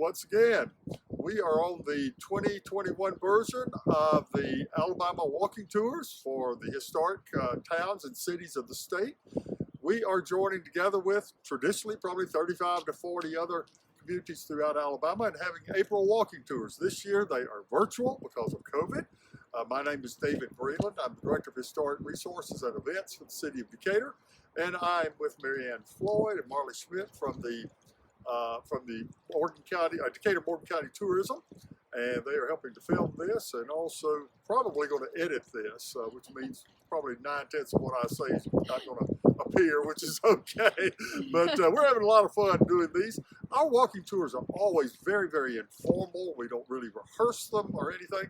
once again. We are on the 2021 version of the Alabama walking tours for the historic towns and cities of the state. We are joining together with traditionally probably 35 to 40 other communities throughout Alabama and having April walking tours. This year they are virtual because of COVID. My name is David Breland. I'm the Director of Historic Resources and Events for the City of Decatur. And I'm with Marianne Floyd and Marley Schmidt from the Decatur Morgan County Tourism, and they are helping to film this and also probably going to edit this, which means probably 9/10 of what I say is not going to appear, which is okay. But we're having a lot of fun doing these. Our walking tours are always very, very informal. We don't really rehearse them or anything.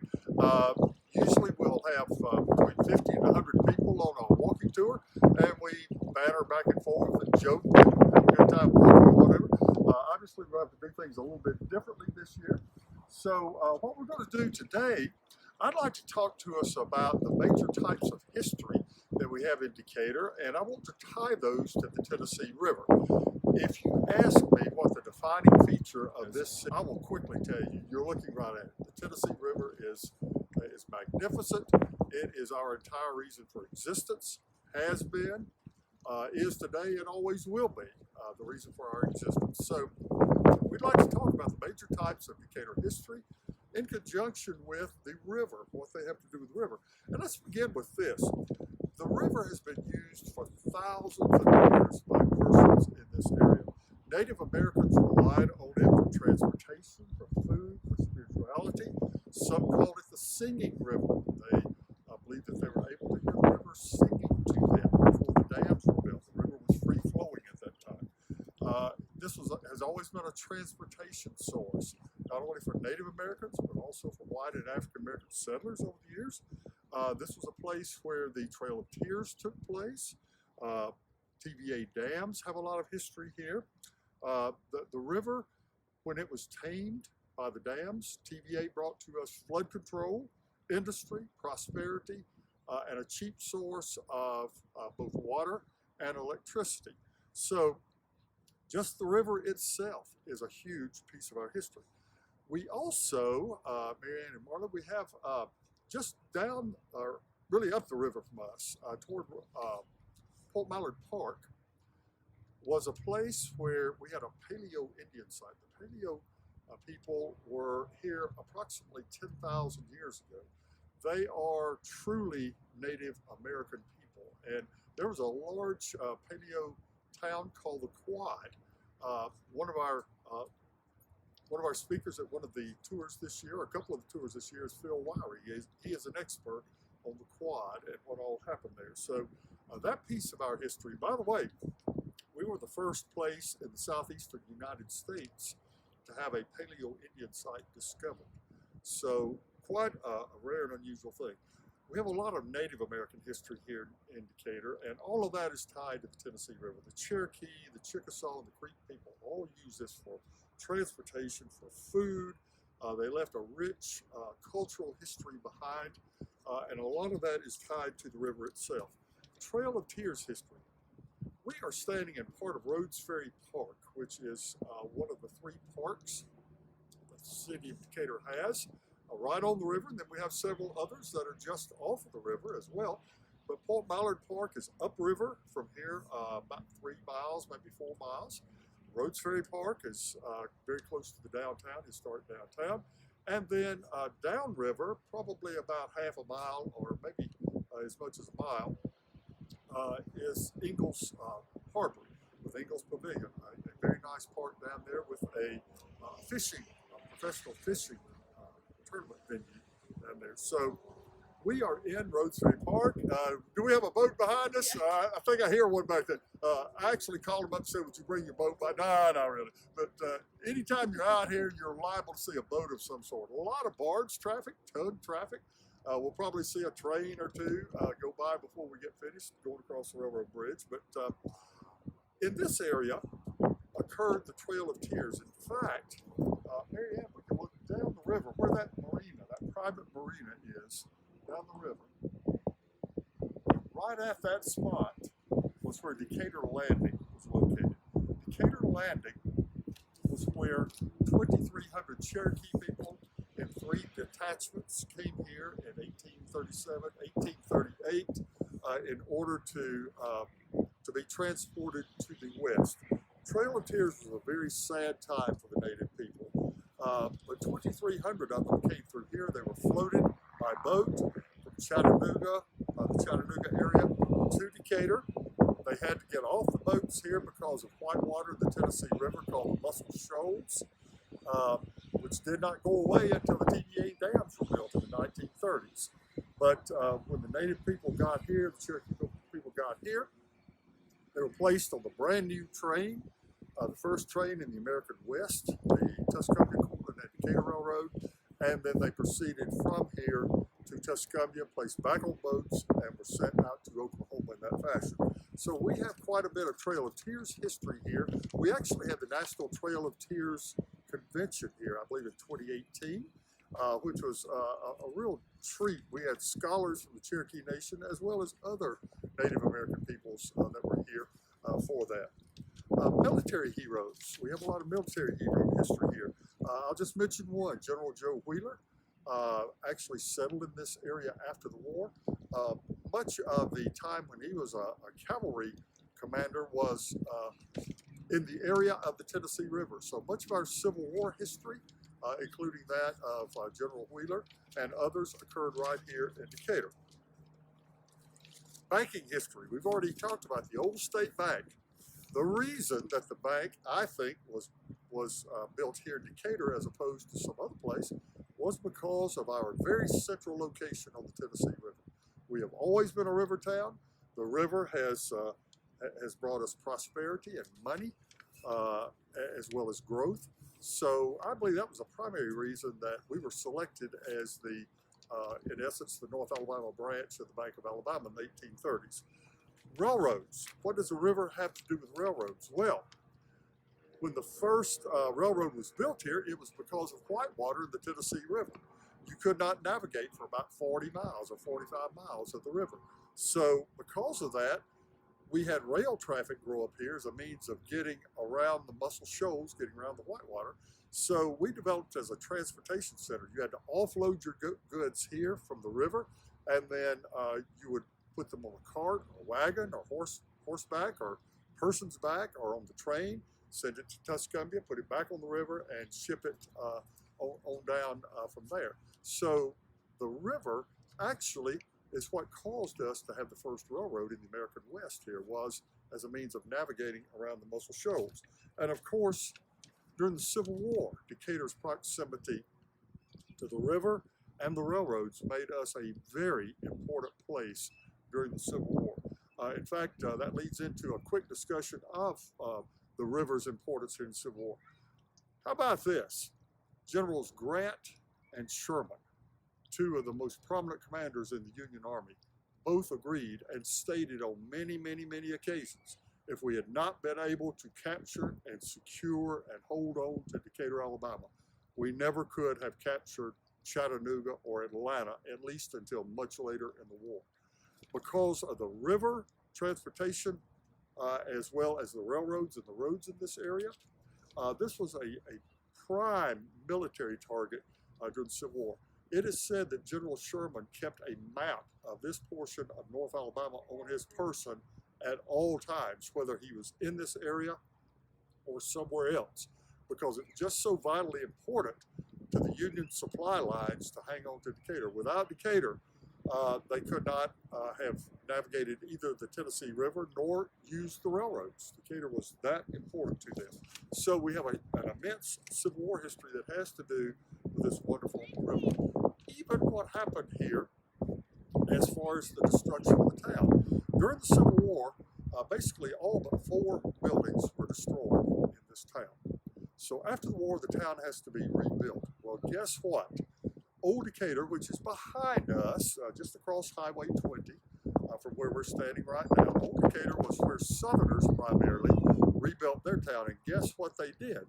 Usually we'll have between 50 and 100 people on a walking tour, and we banter back and forth and joke and have a good time walking or whatever. Obviously, we'll have to do things a little bit differently this year. So what we're going to do today, I'd like to talk to us about the major types of history that we have in Decatur, and I want to tie those to the Tennessee River. If you ask me what the defining feature of this, I will quickly tell you, you're looking right at it. The Tennessee River is magnificent. It is our entire reason for existence, has been, is today, and always will be the reason for our existence. So we'd like to talk about the major types of Decatur history in conjunction with the river, what they have to do with the river. And let's begin with this. The river has been used for thousands of years by persons in this area. Native Americans relied on it for transportation, for food, for spirituality. Some called it the singing river. They believed that they were able to hear the river singing to them before the dams were built. The river was free flowing at that time. This has always been a transportation source, not only for Native Americans, but also for white and African American settlers over the years. This was a place where the Trail of Tears took place. TVA dams have a lot of history here. The river, when it was tamed by the dams, TVA brought to us flood control, industry, prosperity, and a cheap source of both water and electricity. So just the river itself is a huge piece of our history. We also, Marianne and Marla, we have just down, or really up the river from us, toward Port Mallard Park, was a place where we had a Paleo Indian site. The Paleo people were here approximately 10,000 years ago. They are truly Native American people, and there was a large Paleo town called the Quad. One of our speakers at one of the tours this year, or a couple of the tours this year, is Phil Wiry. He is an expert on the Quad and what all happened there. So that piece of our history, by the way, we were the first place in the southeastern United States to have a Paleo Indian site discovered. So quite a rare and unusual thing. We have a lot of Native American history here in Decatur, and all of that is tied to the Tennessee River. The Cherokee, the Chickasaw, and the Creek people all use this for transportation, for food. They left a rich cultural history behind, and a lot of that is tied to the river itself. Trail of Tears history. We are standing in part of Rhodes Ferry Park, which is one of the 3 parks that the city of Decatur has, right on the river, and then we have several others that are just off of the river as well. But Port Mallard Park is upriver from here, about 3 miles, maybe 4 miles. Rhodes Ferry Park is very close to the downtown, historic downtown. And then downriver, probably about half a mile or maybe as much as a mile, is Ingalls Harbor with Ingalls Pavilion, a very nice park down there with a professional fishing tournament venue down there. So we are in Rhodes Ferry Park. Do we have a boat behind us? I think I hear one back there. I actually called them up and said, would you bring your boat by? No, not really. But anytime you're out here, you're liable to see a boat of some sort. A lot of barge traffic, tug traffic. We'll probably see a train or two go by before we get finished going across the railroad bridge. But in this area occurred the Trail of Tears. In fact, Marianne, we can look down the river where that marina, that private marina is, down the river. Right at that spot was where Decatur Landing was located. Decatur Landing was where 2,300 Cherokee people in 3 detachments came here in 1837, 1838 in order to be transported to the West. Trail of Tears was a very sad time for the native people. But 2,300 of them came through here. They were floated by boat from Chattanooga, the Chattanooga area, to Decatur. They had to get off the boats here because of whitewater in the Tennessee River called the Muscle Shoals, which did not go away until the TVA dams were built in the 1930s. But when the native people got here, the Cherokee people got here, they were placed on the brand new train, the first train in the American West, the Tuscumbia, Corbin, and Decatur Railroad, and then they proceeded from here to Tuscumbia, placed back on boats, and were sent out to Oklahoma in that fashion. So we have quite a bit of Trail of Tears history here. We actually had the National Trail of Tears Convention here, I believe in 2018, which was a real treat. We had scholars from the Cherokee Nation as well as other Native American peoples that were here for that. Military heroes. We have a lot of military hero history here. I'll just mention one, General Joe Wheeler. Actually settled in this area after the war. Much of the time when he was a cavalry commander was in the area of the Tennessee River. So much of our Civil War history, including that of General Wheeler and others, occurred right here in Decatur. Banking history. We've already talked about the old state bank. The reason that the bank, I think, was built here in Decatur as opposed to some other place was because of our very central location on the Tennessee River. We have always been a river town. The river has brought us prosperity and money, as well as growth. So I believe that was a primary reason that we were selected as the, in essence, the North Alabama branch of the Bank of Alabama in the 1830s. Railroads. What does a river have to do with railroads? Well, when the first railroad was built here, it was because of whitewater in the Tennessee River. You could not navigate for about 40 miles or 45 miles of the river. So because of that, we had rail traffic grow up here as a means of getting around the Muscle Shoals, getting around the whitewater. So we developed as a transportation center. You had to offload your goods here from the river, and then you would put them on a cart, or wagon, or horseback, or person's back, or on the train, send it to Tuscumbia, put it back on the river, and ship it on down from there. So the river actually is what caused us to have the first railroad in the American West here, was as a means of navigating around the Muscle Shoals. And of course, during the Civil War, Decatur's proximity to the river and the railroads made us a very important place during the Civil War. In fact, that leads into a quick discussion of the river's importance in the Civil War. How about this? Generals Grant and Sherman, two of the most prominent commanders in the Union Army, both agreed and stated on many, many, many occasions, if we had not been able to capture and secure and hold on to Decatur, Alabama, we never could have captured Chattanooga or Atlanta, at least until much later in the war. Because of the river transportation, as well as the railroads and the roads in this area, this was a prime military target during the Civil War. It is said that General Sherman kept a map of this portion of North Alabama on his person at all times, whether he was in this area or somewhere else, because it's just so vitally important to the Union supply lines to hang on to Decatur. Without Decatur, they could not have navigated either the Tennessee River nor used the railroads. Decatur was that important to them. So we have an immense Civil War history that has to do with this wonderful river. Even what happened here as far as the destruction of the town. During the Civil War, basically all but 4 buildings were destroyed in this town. So after the war, the town has to be rebuilt. Well, guess what? Old Decatur, which is behind us, just across Highway 20, from where we're standing right now. Old Decatur was where Southerners primarily rebuilt their town, and guess what they did?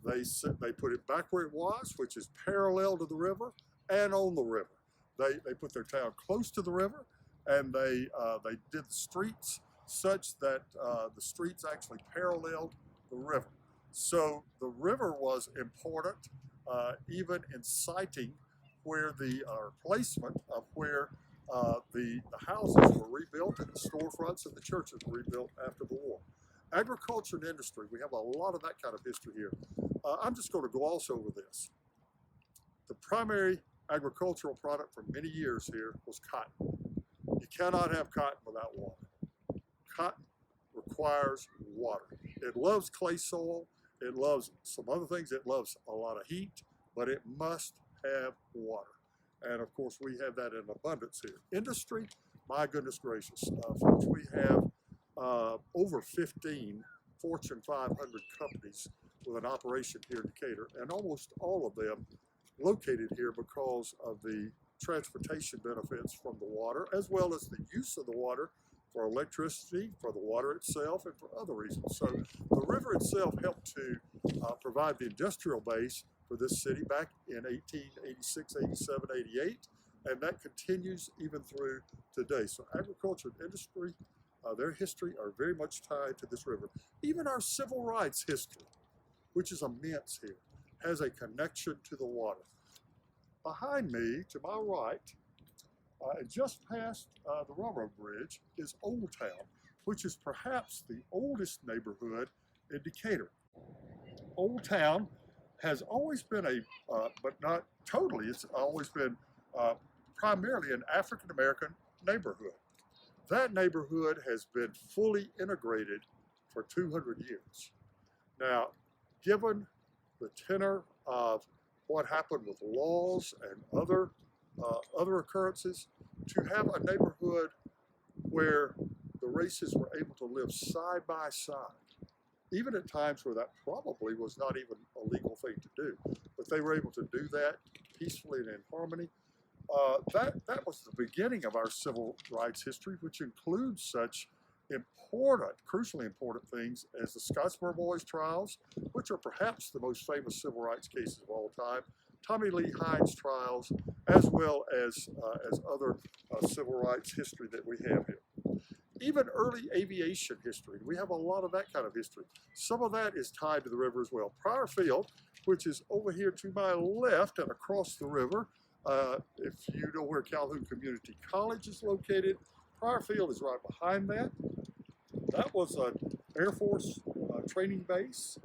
They put it back where it was, which is parallel to the river and on the river. They put their town close to the river, and they did the streets such that the streets actually paralleled the river. So the river was important, even in siting where the placement of where the houses were rebuilt and the storefronts and the churches were rebuilt after the war. Agriculture and industry, we have a lot of that kind of history here. I'm just going to gloss over this. The primary agricultural product for many years here was cotton. You cannot have cotton without water. Cotton requires water. It loves clay soil. It loves some other things. It loves a lot of heat, but it must have water. And of course, we have that in abundance here. Industry, my goodness gracious, folks, we have over 15 Fortune 500 companies with an operation here in Decatur, and almost all of them located here because of the transportation benefits from the water, as well as the use of the water for electricity, for the water itself, and for other reasons. So the river itself helped to provide the industrial base for this city back in 1886, 87, 88, and that continues even through today. So agriculture and industry, their history are very much tied to this river. Even our civil rights history, which is immense here, has a connection to the water. Behind me, to my right, and just past the railroad bridge, is Old Town, which is perhaps the oldest neighborhood in Decatur. Old Town has always been but not totally, it's always been primarily an African-American neighborhood. That neighborhood has been fully integrated for 200 years. Now, given the tenor of what happened with laws and other occurrences, to have a neighborhood where the races were able to live side by side, even at times where that probably was not even a legal thing to do, but they were able to do that peacefully and in harmony. That was the beginning of our civil rights history, which includes such important, crucially important things as the Scotsman boys trials, which are perhaps the most famous civil rights cases of all time, Tommy Lee Hines trials, as well as other civil rights history that we have here. Even early aviation history, we have a lot of that kind of history. Some of that is tied to the river as well. Pryor Field, which is over here to my left and across the river, if you know where Calhoun Community College is located, Pryor Field is right behind that. That was an Air Force training base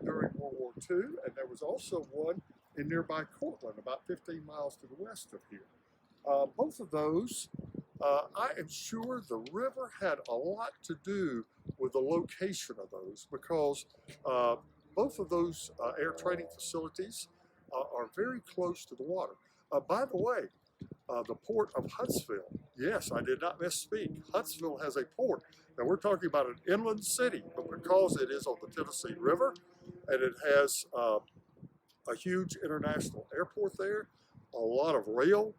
during World War II, and there was also one in nearby Cortland, about 15 miles to the west of here. Both of those, I am sure the river had a lot to do with the location of those, because both of those air training facilities are very close to the water. By the way, the port of Huntsville, yes, I did not misspeak. Huntsville has a port. Now we're talking about an inland city, but because it is on the Tennessee River and it has a huge international airport there, a lot of rail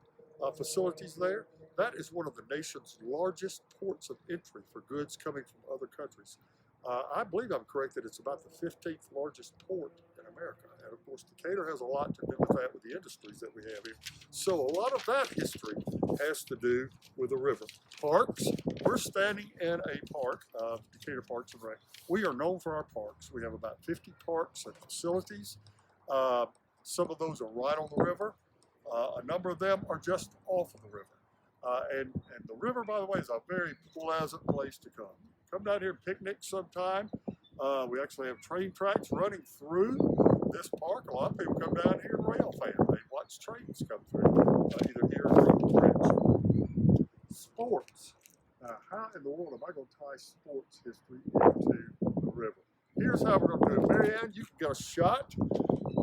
facilities there, that is one of the nation's largest ports of entry for goods coming from other countries. I believe I'm correct that it's about the 15th largest port in America. And of course, Decatur has a lot to do with that, with the industries that we have here. So a lot of that history has to do with the river. Parks, we're standing in a park, Decatur Parks and Rec. We are known for our parks. We have about 50 parks and facilities. Some of those are right on the river. A number of them are just off of the river. And the river, by the way, is a very pleasant place to come. Come down here and picnic sometime. We actually have train tracks running through this park. A lot of people come down here and rail fan. They watch trains come through, either here or on the bridge. Sports. Now, how in the world am I going to tie sports history into the river? Here's how we're going to do it. Mary Ann, you can get a shot.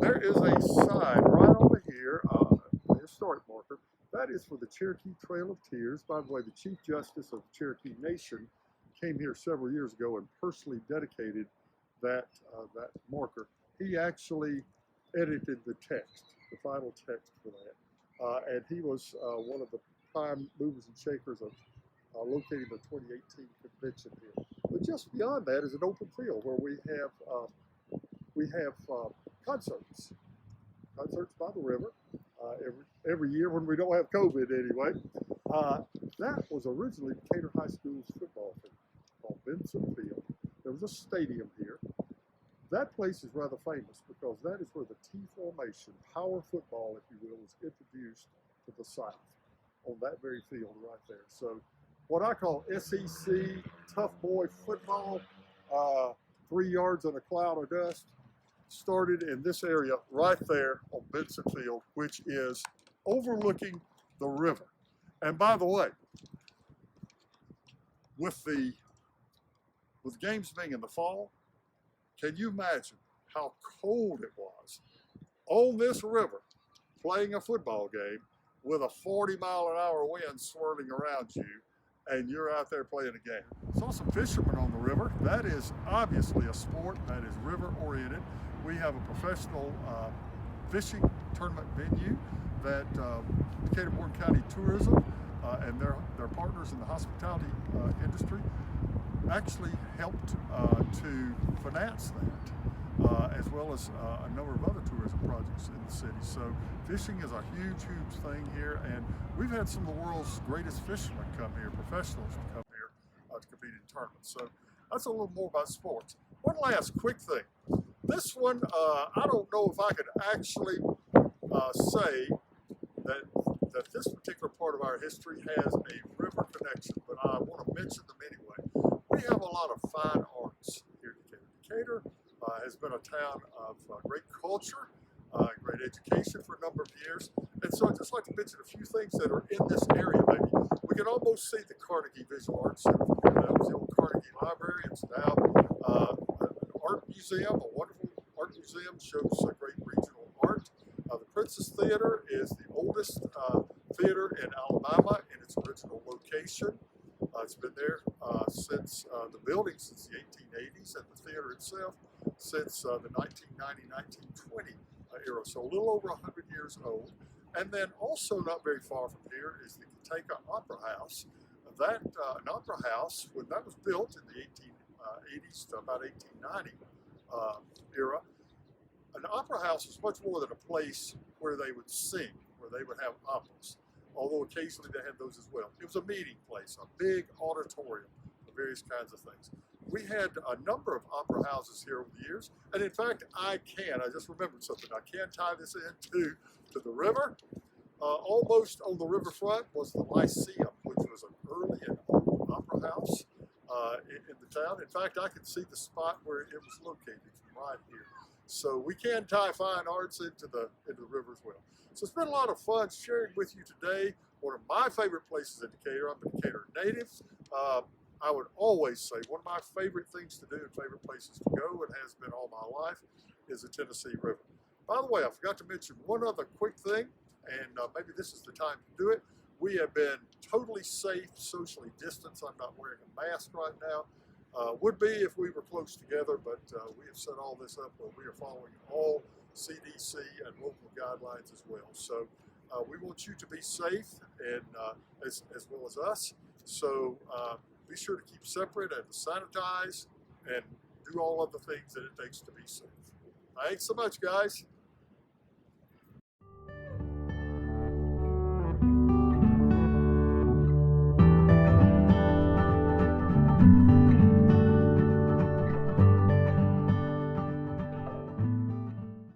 There is a sign right over here, a historic marker. That is for the Cherokee Trail of Tears. By the way, the Chief Justice of the Cherokee Nation came here several years ago and personally dedicated that marker. He actually edited the text, the final text for that. And he was one of the prime movers and shakers of locating the 2018 convention here. But just beyond that is an open field where we have concerts by the river every year when we don't have COVID anyway. That was originally Decatur High School's football field called Benson Field. There was a stadium here. That place is rather famous because that is where the T formation, power football, if you will, was introduced to the South on that very field right there. So what I call SEC tough boy football, 3 yards in a cloud of dust, started in this area right there on Benson Field, which is overlooking the river. And by the way, with games being in the fall, can you imagine how cold it was on this river playing a football game with a 40-mile-an-hour wind swirling around you, and you're out there playing a game? Saw some fishermen on the river. That is obviously a sport that is river-oriented. We have a professional fishing tournament venue that Decatur County Tourism and their partners in the hospitality industry actually helped to finance that, as well as a number of other tourism projects in the city. So fishing is a huge, huge thing here, and we've had some of the world's greatest fishermen come here, professionals come here to compete in tournaments. So that's a little more about sports. One last quick thing. This one, I don't know if I could actually say that this particular part of our history has a river connection, but I want to mention them anyway. We have a lot of fine arts here in Decatur. Decatur has been a town of great culture, great education for a number of years, and so I'd just like to mention a few things that are in this area. Maybe we can almost see the Carnegie Visual Arts Center. That was the old Carnegie Library. It's now an art museum, a wonderful art museum, shows great regional art. The Princess Theater is the oldest theater in Alabama in its original location. It's been there since the building since the 1880s, and the theater itself since the 1920 era, so a little over 100 years old. And then also not very far from here is the Catego Opera House. That an opera house, when that was built in the 1880s to about 1890 era, an opera house was much more than a place where they would sing, where they would have operas, although occasionally they had those as well. It was a meeting place, a big auditorium for various kinds of things. We had a number of opera houses here over the years, and in fact, I just remembered something. I can tie this into the river. Almost on the riverfront was the Lyceum, which was an early and old opera house in the town. In fact, I can see the spot where it was located from right here. So we can tie fine arts into the river as well. So it's been a lot of fun sharing with you today one of my favorite places in Decatur. I'm a Decatur native. I would always say one of my favorite things to do and favorite places to go, and has been all my life, is the Tennessee River. By the way, I forgot to mention one other quick thing, and maybe this is the time to do it. We have been totally safe, socially distanced. I'm not wearing a mask right now. Would be if we were close together, but we have set all this up where we are following all CDC and local guidelines as well. So we want you to be safe, and as well as us. So be sure to keep separate and to sanitize and do all of the things that it takes to be safe. Thanks so much, guys.